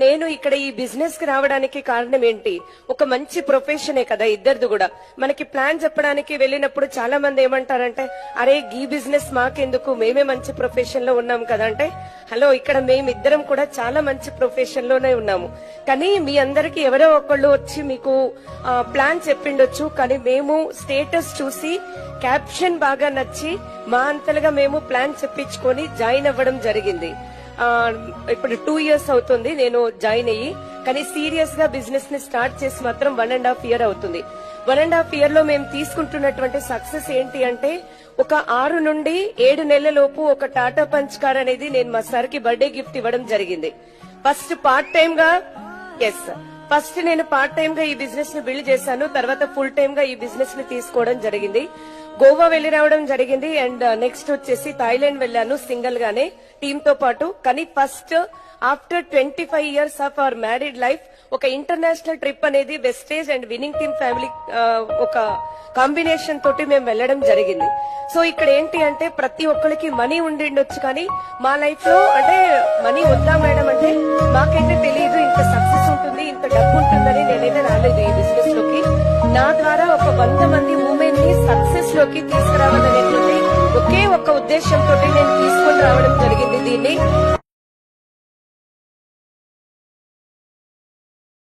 నేను ఇక్కడ ఈ బిజినెస్ కి రావడానికి కారణం ఏంటి? ఒక మంచి ప్రొఫెషనే కదా ఇద్దరిది కూడా. మనకి ప్లాన్ చెప్పడానికి వెళ్ళినప్పుడు చాలా మంది ఏమంటారంటే, అరే ఈ బిజినెస్ మాకెందుకు, మేమే మంచి ప్రొఫెషన్ లో ఉన్నాం కదా అంటే, హలో ఇక్కడ మేమిద్దరం కూడా చాలా మంచి ప్రొఫెషన్ లోనే ఉన్నాము. కానీ మీ అందరికి ఎవరో ఒకళ్ళు వచ్చి మీకు ప్లాన్ చెప్పిండొచ్చు, కానీ మేము స్టేటస్ చూసి క్యాప్షన్ బాగా నచ్చి మా అంతలుగా మేము ప్లాన్ చెప్పించుకొని జాయిన్ అవ్వడం జరిగింది. ఇప్పుడు 2 years అవుతుంది నేను జాయిన్ అయ్యి. కానీ సీరియస్ గా బిజినెస్ ని స్టార్ట్ చేసి మాత్రం 1.5 year అవుతుంది. 1.5 year లో మేము తీసుకుంటున్నటువంటి సక్సెస్ ఏంటి అంటే, ఒక 6 నుండి 7 నెలల లోపు ఒక టాటా పంచ్ కార్ అనేది నేను మా సార్ కి బర్త్డే గిఫ్ట్ ఇవ్వడం జరిగింది. ఫస్ట్ పార్ట్ టైం గా నేను పార్ట్ టైం గా ఈ బిజినెస్ ని బిల్డ్ చేశాను. తర్వాత ఫుల్ టైం గా ఈ బిజినెస్ ని తీసుకోవడం జరిగింది. గోవా వెళ్లి రావడం జరిగింది. అండ్ నెక్స్ట్ వచ్చేసి థాయిలాండ్ వెళ్ళాను సింగిల్ గానే టీమ్ తో పాటు. కానీ first after 25 years of our married life ఒక ఇంటర్నేషనల్ ట్రిప్ అనేది wastage and winning team family ఒక కాంబినేషన్ తోటి మేము వెళ్లడం జరిగింది. సో ఇక్కడ ఏంటి అంటే, ప్రతి ఒక్కరికి మనీ ఉండిండొచ్చు, కానీ మా లైఫ్ లో అంటే మనీ వద్దా మేడం అంటే మాకైతే తెలియదు ఇంత సక్సెస్ ఉంటుంది, ఇంత డబ్బు ఉంటుందని నేనైతే రాలేదు ఈ బిజినెస్ లోకి. నా ద్వారా ఒక 100 మంది ఉమెన్ ని సక్సెస్ లోకి తీసుకురావాలనేటువంటి ఒకే ఒక్క ఉద్దేశంతో నేను తీసుకొని రావడం జరిగింది దీన్ని.